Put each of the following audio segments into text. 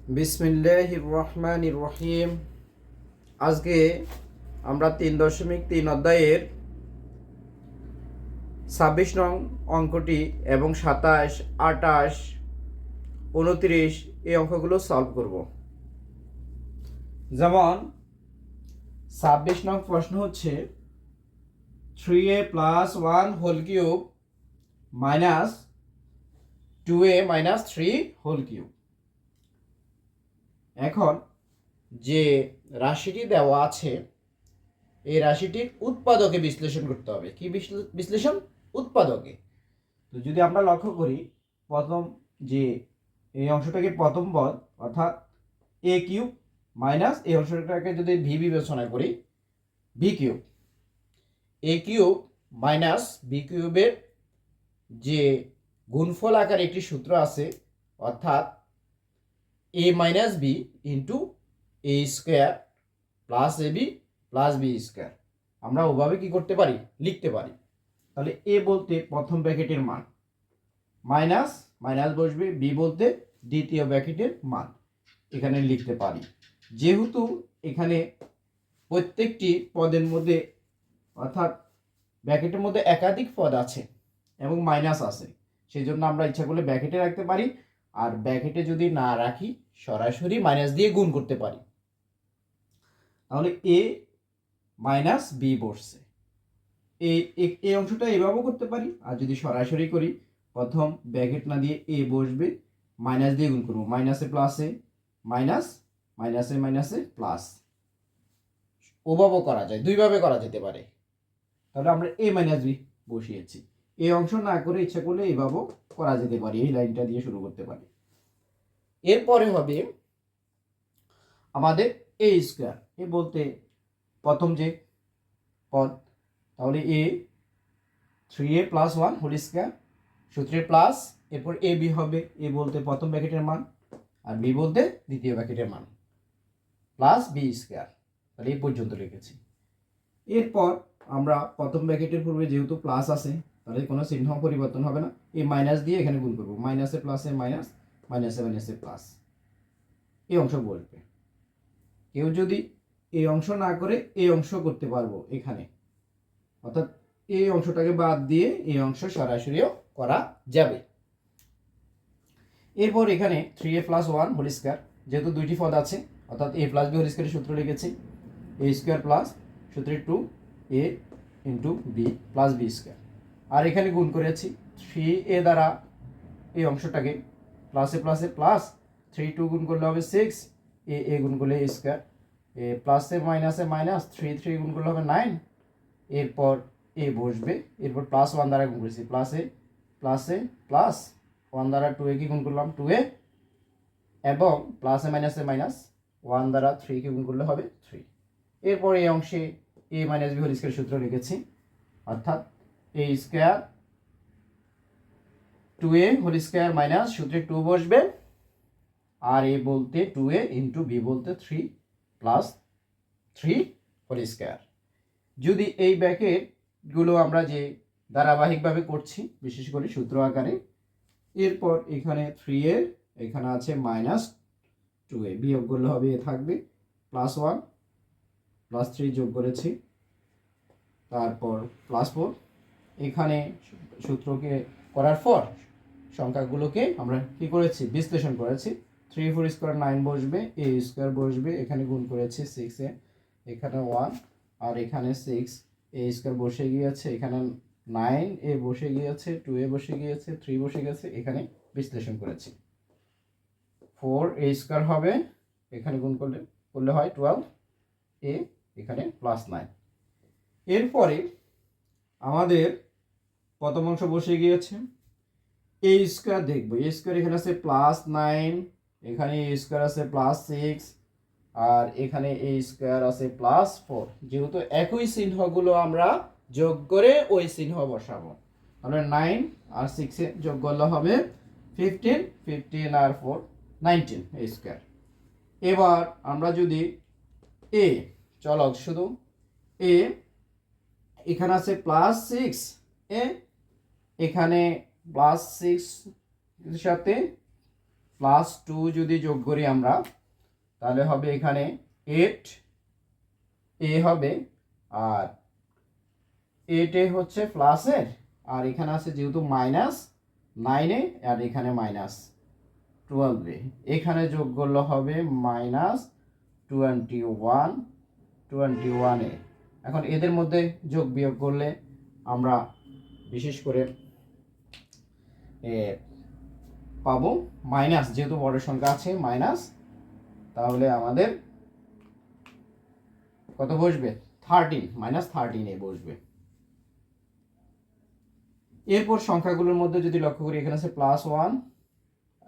বিসমিল্লাহির রহমানির রহিম। আজকে আমরা 3.3 অধ্যায়ের 26 নং অঙ্কটি এবং 27, 28, 29 এই অঙ্কগুলো সলভ করব। যেমন 26 নং প্রশ্ন হচ্ছে 3a plus 1 whole cube minus 2a minus 3 whole cube. এখন যে রাশিটি দেওয়া আছে এই রাশিটির উৎপাদকে বিশ্লেষণ করতে হবে। কি বিশ্লেষণ? উৎপাদকে। তো যদি আমরা লক্ষ্য করি, প্রথম যে এই অংশটাকে প্রথম পদ অর্থাৎ এ কিউব মাইনাস এই অংশটাকে যদি ভি বিবেচনা করি বি কিউব, এ কিউব মাইনাস বি কিউবের যে গুণফল আকারে একটি সূত্র আছে, অর্থাৎ এ minus B into A square plus A B plus B square, আমরা ওভাবে কি করতে পারি? লিখতে পারি। তাহলে এ বলতে প্রথম ব্র্যাকেটের মান, মাইনাস মাইনাস বসবে, বি বলতে দ্বিতীয় ব্র্যাকেটের মান এখানে লিখতে পারি। যেহেতু এখানে প্রত্যেকটি পদের মধ্যে অর্থাৎ ব্র্যাকেটের মধ্যে একাধিক পদ আছে এবং মাইনাস আছে, সেই জন্য আমরা ইচ্ছা করলে ব্র্যাকেটে রাখতে পারি, আর ব্র্যাকেটে যদি না রাখি সরাসরি মাইনাস দিয়ে গুণ করতে পারি। তাহলে এ মাইনাস বি বসছে, এই অংশটা এভাবেও করতে পারি, আর যদি সরাসরি করি প্রথম ব্র্যাকেট না দিয়ে এ বসবে, মাইনাস দিয়ে গুণ করবো, মাইনাসে প্লাসে মাইনাস, মাইনাসে মাইনাসে প্লাস, ওভাবেও করা যায়, দুইভাবে করা যেতে পারে। তাহলে আমরা এ মাইনাস বি বসিয়েছি, এই অংশ না করে ইচ্ছা করলে এইভাবেও করা যেতে পারে, এই লাইনটা দিয়ে শুরু করতে পারি। এরপরে হবে আমাদের এ স্কোয়ার, এ বলতে প্রথম যে পদ, তাহলে এ 3a প্লাস 1 হোল স্কোয়ার সূত্রে প্লাস, এরপর এ বি হবে, এ বলতে প্রথম ব্র্যাকেটের মান আর বি বলতে দ্বিতীয় ব্র্যাকেটের মান প্লাস বি স্কোয়ার। তাহলে এই পর্যন্ত লিখেছি। এরপর আমরা প্রথম ব্র্যাকেটের পূর্বে যেহেতু প্লাস আছে তাহলে কোনো চিহ্ন পরিবর্তন হবে না, এই মাইনাস দিয়ে এখানে গুণ করবো, মাইনাসে প্লাসে মাইনাস, মাইনাসে মাইনাসে প্লাস, এই অংশ বসবে। কেউ যদি এই অংশ না করে এই অংশ করতে পারবো এখানে, অর্থাৎ এই অংশটাকে বাদ দিয়ে এই অংশ সরাসরিও করা যাবে। এরপর এখানে 3a প্লাস 1 হোল স্কোয়ার, যেহেতু দুইটি পদ আছে অর্থাৎ a প্লাস বি হোল স্কোয়ারের সূত্র লিখেছি, এ স্কোয়ার প্লাস সূত্রে 2a into B plus B square, আর এখানে গুণ করেছি 3a দ্বারা এই অংশটাকে, প্লাসে প্লাসে প্লাস, 3 2 গুণ করলে হবে 6, এ গুণ করলে এ স্কোয়ার, এ প্লাসে মাইনাসে মাইনাস, 3 গুণ করলে হবে 9, এরপর এ বসবে, এরপর প্লাস 1 দ্বারা গুণ করেছি, প্লাসে প্লাসে প্লাস 1 দ্বারা 2a কি গুণ করলাম 2a, এবং প্লাসে মাইনাসে মাইনাস 1 দ্বারা 3 কে গুণ করলে হবে 3। এরপর এই অংশে a minus b whole square সূত্র লিখেছি, অর্থাৎ a square 2a whole square minus সূত্রে 2 বসবে, আর a বলতে 2a ইন্টু বি বলতে 3 প্লাস 3 হোল স্কয়ার। যদি এই ব্র্যাকেটগুলো আমরা যে ধারাবাহিকভাবে করছি বিশেষ করে সূত্র আকারে, এরপর এখানে 3a, এখানে আছে মাইনাস 2a, বিয়োগ করলে হবে এ থাকবে প্লাস 1 প্লাস 3 যোগ করেছি, তারপর প্লাস 4, এখানে সূত্রকে করার পর সংখ্যাগুলোকে আমরা কি করেছি? বিশ্লেষণ করেছি। 3 4 স্কোয়ার 9 বসবে, এ স্কোয়ার বসবে, এখানে গুণ করেছি 6a, এখানে 1 আর এখানে 6, এ স্কোয়ার বসে গিয়েছে, এখানে 9 এ বসে গিয়েছে, 2a বসে গিয়েছে, 3 বসে গেছে, এখানে বিশ্লেষণ করেছি। 4 এ স্কোয়ার হবে, এখানে গুণ করলে হয় 12 এ, এখানে প্লাস 9। এরপরে আমাদের প্রথম অংশ বসে গিয়েছে, এ স্কোয়ার দেখবো, এ স্কোয়ার এখানে আছে প্লাস 9, এখানে এ স্কোয়ার আছে প্লাস 6, আর এখানে এ স্কোয়ার আছে প্লাস 4। যেহেতু একই চিহ্নগুলো আমরা যোগ করে ওই চিহ্ন বসাবো, তাহলে 9 আর 6 এ যোগ করলে হবে 15, 15 আর 4 19 এ স্কোয়ার। এবার আমরা যদি এ চলক শুধু এ, এখানে আছে প্লাস 6 এ, এখানে প্লাস 6 এর সাথে প্লাস 2 যদি যোগ করি আমরা, তাহলে হবে এখানে 8 এ হবে, আর 8 এ হচ্ছে প্লাসের, আর এখানে আছে যেহেতু মাইনাস 9 এ, আর এখানে মাইনাস 12 এ, এখানে যোগ করলে হবে মাইনাস 21 এ। এখন এদের মধ্যে যোগ বিয়োগ করলে আমরা বিশেষ করে পাবো মাইনাস, যেহেতু বড় সংখ্যা আছে মাইনাস, তাহলে আমাদের কত বসবে 13, -13 বসবে। এরপর সংখ্যাগুলোর মধ্যে যদি লক্ষ্য করি, এখানে আছে +1,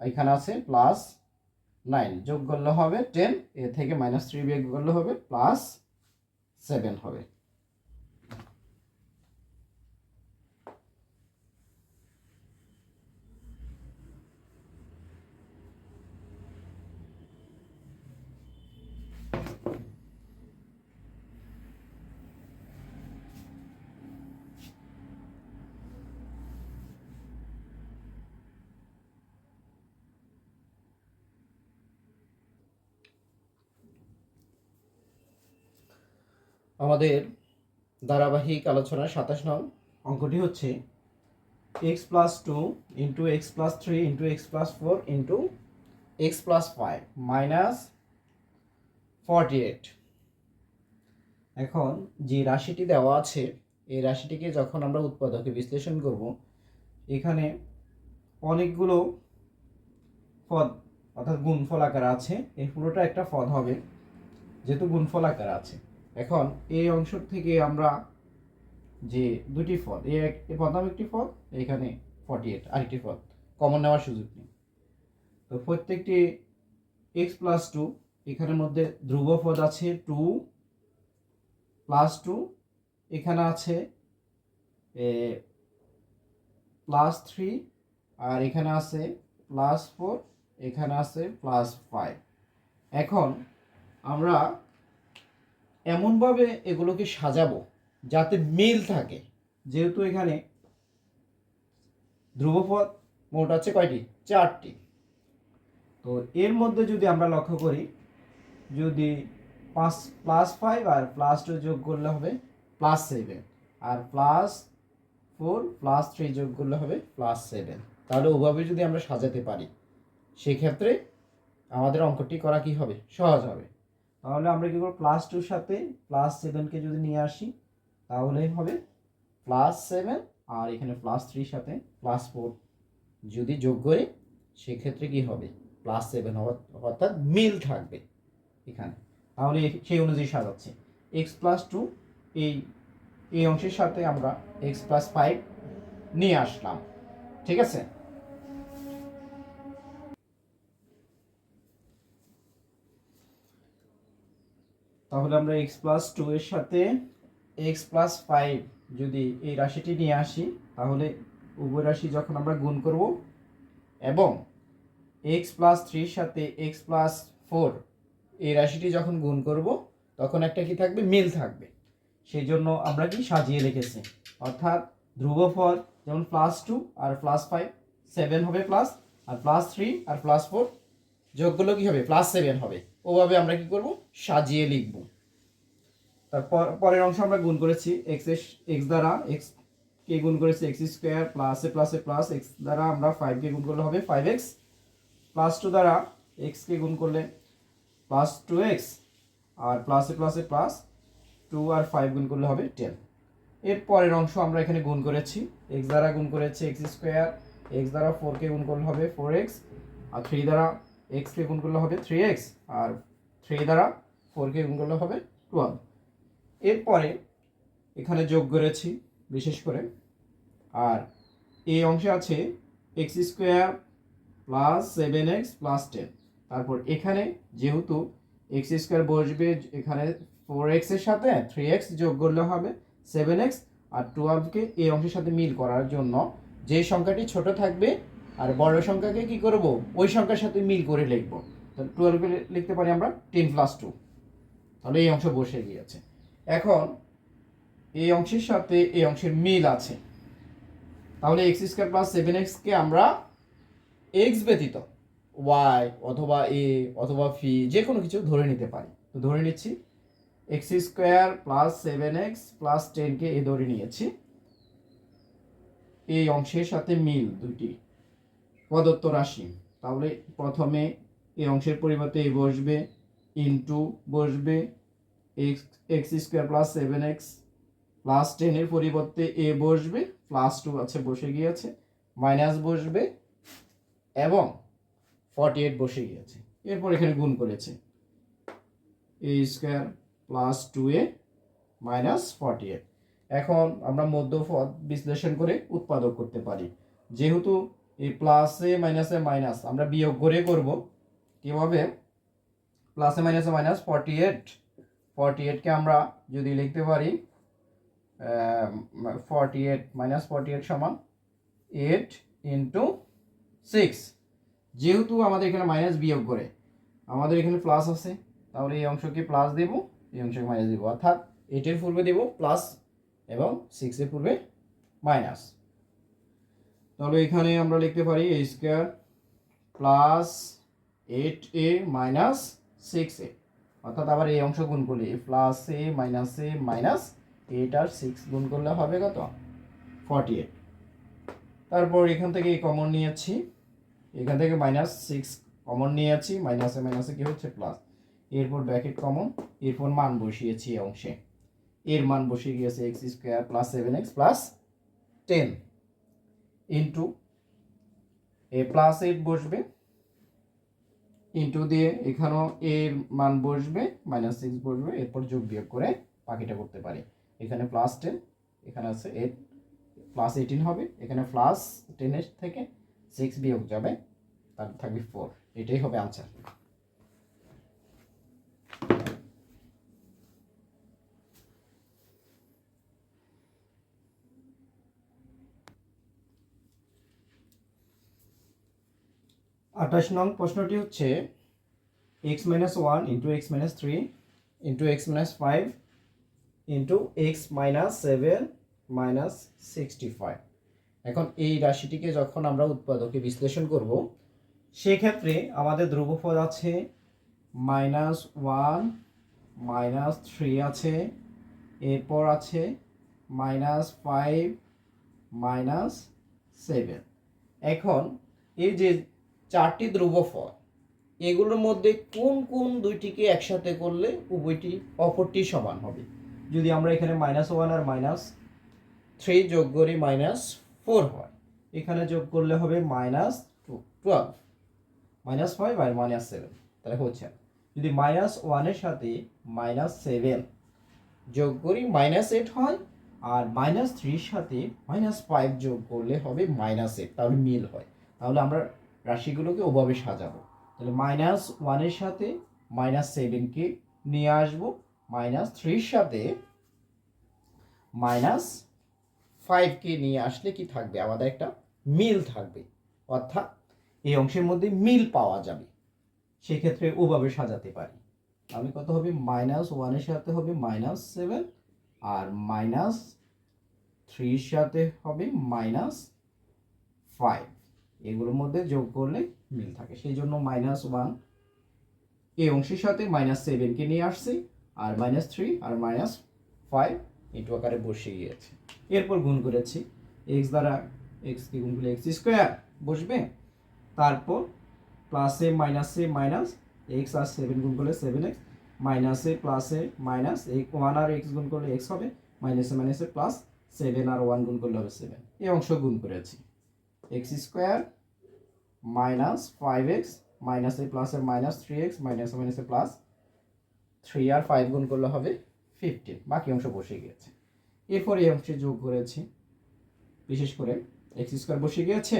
এখানে আছে +9, যোগ করলে হবে 10, এ থেকে -3 বিয়োগ করলে হবে +7 হবে। আমাদের ধারাবাহিক আলোচনার 27 নং অঙ্কটি হচ্ছে x+2 into x+3 into x+4 into x+5 -48। এখন যে রাশিটি দেওয়া আছে, এই রাশিটিকে যখন আমরা উৎপাদকে বিশ্লেষণ করব, এখানে অনেকগুলো পদ অর্থাৎ গুণফল আকারে আছে, এই পুরোটা একটা পদ হবে যেহেতু গুণফল আকারে আছে। এখন এই অংশ থেকে আমরা যে দুটি পদ, প্রথম একটি পদ, এখানে 48 আরেকটি পদ কমন নেওয়ার সুযোগ নেই। তো প্রত্যেকটি x+2, এখানের মধ্যে ধ্রুব পদ আছে 2+2, এখানে আছে +3, আর এখানে আছে +4, এখানে আছে +5। এখন আমরা এমনভাবে এগুলোকে সাজাবো যাতে মিল থাকে, যেহেতু এখানে ধ্রুবপদ মোট আছে কয়টি, 4টি। তো এর মধ্যে যদি আমরা লক্ষ্য করি, যদি +5 আর +2 যোগ করলে হবে +7, আর +4 +3 যোগ করলে হবে +7। তাহলে ওভাবে যদি আমরা সাজাতে পারি, সেক্ষেত্রে আমাদের অঙ্কটি করা কি হবে, সহজ হবে। তাহলে আমরা কি করব, +2 সাথে +7কে যদি নিয়ে আসি, তাহলে হবে +7, আর এখানে +3 সাথে +4 যদি যোগ করি, সেক্ষেত্রে কি হবে +7 অর্থাৎ মিল থাকবে এখানে। তাহলে সেই অনুযায়ী সাজাচ্ছি, x+2 এই অংশের সাথে আমরা x+5 নিয়ে আসলাম, ঠিক আছে। তাহলে আমরা x+2 এর সাথে x+5 যদি এই রাশিটি নিয়ে আসি, তাহলে উভয় রাশি যখন আমরা গুণ করব এবং x+3 সাথে x+4 এই রাশিটি যখন গুণ করব, তখন একটা কি থাকবে, মিল থাকবে। সেই জন্য আমরা কি সাজিয়ে লিখেছি, অর্থাৎ ধ্রুবপদ যেমন +2 আর +5, 7 হবে প্লাস, আর +3 আর +4 যোগগুলো কি হবে, +7 হবে। ওভাবে আমরা কি করব, সাজিয়ে লিখব। তারপর পরের অংশ আমরা গুণ করেছি x দ্বারা, x কে গুণ করেছি x² প্লাসে প্লাসে প্লাস, x দ্বারা আমরা 5 কে গুণ করলে হবে 5x, +2 দ্বারা x কে গুণ করলে +2x, আর প্লাসে প্লাসে প্লাস 2 আর 5 গুণ করলে হবে 10। এর পরের অংশ আমরা এখানে গুণ করেছি, x দ্বারা গুণ করেছি x², x দ্বারা 4 কে গুণ করলে হবে 4x, আর 3 দ্বারা x কে গুণ করলে হবে 3x, আর 3 দ্বারা 4 কে গুণ করলে হবে 12। এরপরে এখানে যোগ করেছি বিশেষ করে, আর এই অংশে আছে x² প্লাস 7x প্লাস 10। তারপর এখানে যেহেতু x² বসবে, এখানে 4x এর সাথে 3x যোগ করলে হবে 7x, আর 12কে এই অংশের সাথে মিল করার জন্য যে সংখ্যাটি ছোট থাকবে আর বড় সংখ্যাকে কি করব, ওই সংখ্যার সাথে মিল করে লিখব। তাহলে 12 লিখতে পারি আমরা 10+2, তাহলে এই অংশ বসে গিয়েছে। এখন এই অংশের সাথে এই অংশের মিল আছে, তাহলে x² প্লাস 7x কে আমরা x ব্যতীত ওয়াই অথবা এ অথবা ফি যে কোনো কিছু ধরে নিতে পারি। তো ধরে নিচ্ছি X square plus 7x plus 10কে এ ধরে নিয়েছি। এই অংশের সাথে মিল দুটি প্রদত্ত রাশি, তাহলে প্রথমে এই অংশের পরিবর্তে এ বসবে, ইনটু বসবে, x square plus 7x plus 10 পরিবর্তে এ বসবে, প্লাস 2 আছে বসে গিয়েছে, মাইনাস বসবে এবং 48 বসে গিয়েছে। এরপর এখানে গুণ করেছে এ স্কোয়ার প্লাস 2a মাইনাস 48। এখন আমরা মধ্যপদ বিশ্লেষণ করে উৎপাদক করতে পারি। যেহেতু এই প্লাসে মাইনাসে মাইনাস আমরা বিয়োগ করে করব। কীভাবে? প্লাসে মাইনাসে মাইনাস 48কে আমরা যদি লিখতে পারি 48 মাইনাস 48 সমান 8 ইন্টু 6। যেহেতু আমাদের এখানে মাইনাস বিয়োগ করে আমাদের এখানে প্লাস আছে, তাহলে এই অংশকে প্লাস দেব, এই অংশকে মাইনাস দেব, অর্থাৎ 8-এর পূর্বে দেব প্লাস এবং 6-এর পূর্বে মাইনাস। তাহলে এখানে আমরা লিখতে পারি এ square plus 8a minus 6a, অর্থাৎ আবার এই অংশ গুণ করলে প্লাস এ মাইনাস 8 আর 6 গুণ করলে হবে কত? 48। তারপর এখান থেকে এই কমন নিয়েছি, এখান থেকে মাইনাস 6 কমন নিয়েছি, মাইনাসে কি হচ্ছে প্লাস, এরপর ব্র্যাকেট কমন, এরপর মান বসিয়েছি এই অংশে, এর মান বসিয়ে গিয়েছে X square plus 7x plus 10 into A plus 8 বসবে, ইন্টু দিয়ে এখানেও এর মান বসবে, মাইনাস 6 বসবে, এরপর যোগ বিয়োগ করে বাকিটা করতে পারি। এখানে প্লাস 10, এখানে আছে 8, প্লাস 18 হবে, এখানে প্লাস 10 থেকে 6 বিয়োগ যাবে, তার থাকবে 4। এটাই হবে আনসার। আঠাশ নং প্রশ্নটি হচ্ছে x minus 1 into x minus 3 into x minus 5 into x minus 7 minus 65। এখন এই রাশিটিকে যখন আমরা উৎপাদকে বিশ্লেষণ করব, সেক্ষেত্রে আমাদের ধ্রুবপদ আছে -1 -3 আছে, এরপর আছে -5 -7। এখন এই যে চারটি ধ্রুবপদ, এগুলোর মধ্যে কোন কোন দুইটিকে একসাথে করলে উভয়টি অপরটি সমান হবে? যদি আমরা এখানে -1 আর -3 যোগ করি -4 হয়, এখানে যোগ করলে হবে -12, -5 আর -7, তাহলে হচ্ছে যদি -1 এর সাথে -7 যোগ করি -8 হয়, আর -3 সাথে -5 যোগ করলে হবে -8, তাহলে মিল হয়। তাহলে আমরা রাশিগুলোকে ওভাবে সাজাবো। তাহলে -1 এর সাথে -7কে নিয়ে আসবো, -3 সাথে -5কে নিয়ে আসলে কি থাকবে? আমাদের একটা মিল থাকবে, অর্থাৎ এই অংশের মধ্যে মিল পাওয়া যাবে। সেক্ষেত্রে ওভাবে সাজাতে পারি। আমি কত হবে? -1 এর সাথে হবে -7 আর -3 সাথে হবে -5, এগুলোর মধ্যে যোগ করলে মিল থাকে, সেই জন্য -1 এই অংশের সাথে -7কে নিয়ে আসছি, আর -3 আর -5 ইন্টু আকারে বসে গিয়েছে। এরপর গুণ করেছি, এক্স দ্বারা এক্সকে গুণ করলে এক্স স্কোয়ার বসবে, তারপর প্লাসে মাইনাসে মাইনাস, এক্স আর 7 গুণ করলে 7x, মাইনাসে প্লাসে মাইনাস, এই 1 আর এক্স গুণ করলে এক্স হবে, মাইনাসে প্লাস, 7 আর 1 গুণ করলে হবে 7। এই অংশ গুণ করেছি, এক্স স্কোয়ার -5x মাইনাসে প্লাসে -3x, মাইনাসে প্লাস, 3 আর 5 গুণ করলে হবে 15, বাকি অংশ বসে গিয়েছে। এরপর এই অংশে যোগ করেছি, বিশেষ করে এক্স স্কোয়ার বসে গিয়েছে,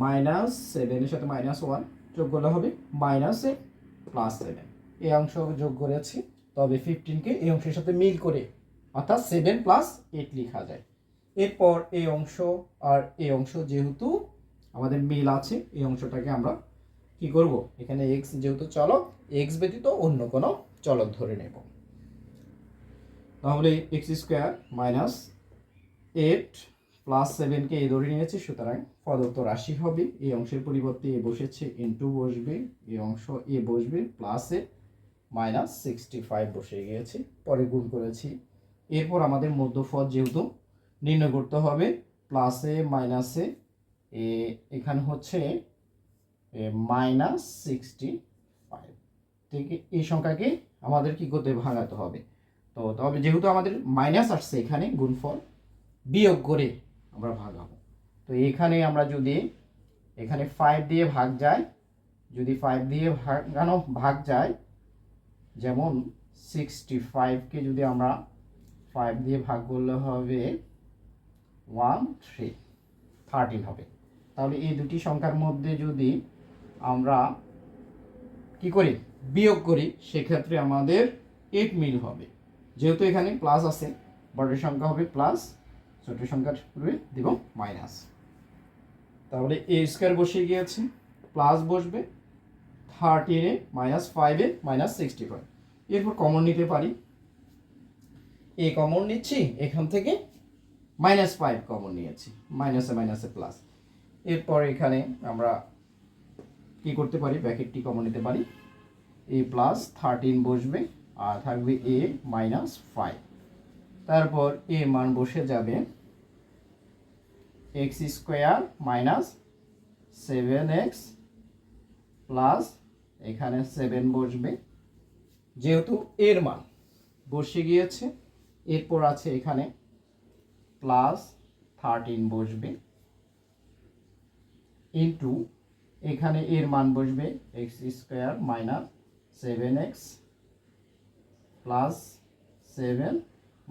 -7 এর সাথে -1 যোগ করলে হবে -8 প্লাস 7, এই অংশ যোগ করেছি, তবে 15কে এই অংশের সাথে মিল করে, অর্থাৎ 7 + 8 লেখা যায়। এরপর এই অংশ আর এই অংশ যেহেতু আমাদের মিল আছে, এই অংশটাকে আমরা কি করব? এখানে এক্স যেহেতু চলক, এক্স ব্যতীত অন্য কোনো চলক ধরে নেব। তাহলে এক্স স্কোয়ার -8 প্লাস 7কে এই ধরে নিয়েছি, সুতরাং প্রদত্ত রাশি হবে, এই অংশের পরিবর্তে এ বসেছে ইনটু বসবে, এই অংশ এ বসবে প্লাসে -65 বসে গিয়েছে, পরে গুণ করেছি। এরপর আমাদের মধ্যপদ যেহেতু নির্ণয় করতে হবে, প্লাসে মাইনাসে এখানে হচ্ছে -65 থেকে এই সংখ্যাকে আমাদের কি করতে ভাঙাতে হবে। তো তবে যেহেতু আমাদের মাইনাস আসছে এখানে, গুণফল বিয়োগ করে আমরা ভাগাবো। তো এখানে আমরা যদি এখানে 5 দিয়ে ভাগ যায়, যদি 5 দিয়ে ভাগ যায়, যেমন 65কে যদি আমরা 5 দিয়ে ভাগ করলে হবে 13 হবে। তাহলে এই দুটি সংখ্যার মধ্যে যদি আমরা কি করি, বিয়োগ করি, সেক্ষেত্রে আমাদের 8 মিল হবে। যেহেতু এখানে প্লাস আছে, বড় সংখ্যা হবে প্লাস, ছোট সংখ্যার দিব মাইনাস। তাহলে এ স্কোয়ার বসে গিয়েছে, প্লাস বসবে 13 -5 -65। এরপর কমন নিতে পারি, এ কমন নিচ্ছি, এখান থেকে -5 কমন নিয়েছি, মাইনাসে মাইনাসে প্লাস। এরপর এখানে আমরা কি করতে পারি, ব্র্যাকেটটি কমন নিতে পারি, এ প্লাস 13 বসবে আর থাকবে এ -5। তারপর এ মান বসে যাবে x স্কোয়ার -7x প্লাস এখানে 7 বসবে, যেহেতু এর মান বসে গিয়েছে। এরপর আছে এখানে প্লাস 13 বসবে ইন্টু এখানে এর মান বসবে x স্কোয়ার -7x প্লাস 7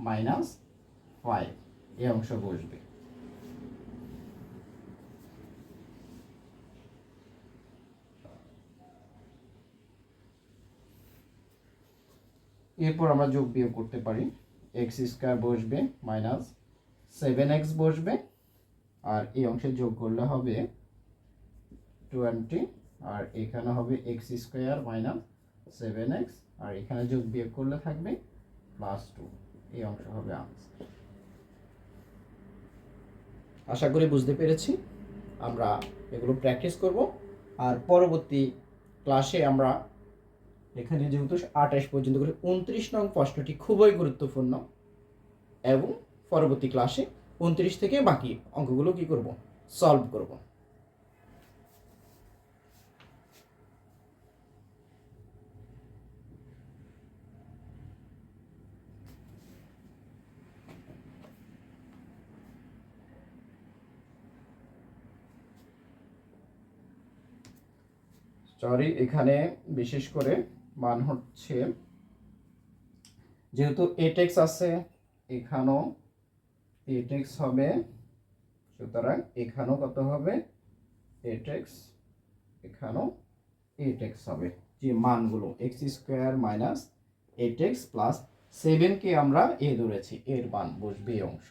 -5, এই অংশ বসবে। এরপর আমরা যোগ বিয়োগ করতে পারি, x স্কোয়ার বসবে -7x বসবে, আর এই অংশে যোগ করলে হবে 20, আর এখানে হবে x স্কোয়ার -7x, আর এখানে যোগ বিয়োগ করলে থাকবে +2, এই অংশ হবে আনসার। আশা করি বুঝতে পেরেছি। আমরা এগুলো প্র্যাকটিস করব, আর পরবর্তী ক্লাসে আমরা এখানে যেহেতু 28 পর্যন্ত করে 29 নং প্রশ্নটি খুবই গুরুত্বপূর্ণ, এবং পরবর্তী ক্লাসে 29 থেকে বাকি অঙ্কগুলো কি করব, সলভ করব। সরি, এখানে বিশেষ করে মান হচ্ছে, যেহেতু 8x আছে, এখানেও 8x হবে, সুতরাং এখানেও কত হবে 8x, এখানেও 8x হবে। যে মানগুলো x স্কোয়ার -8x প্লাস 7কে আমরা এ ধরেছি, এর মান বসবে এই অংশ।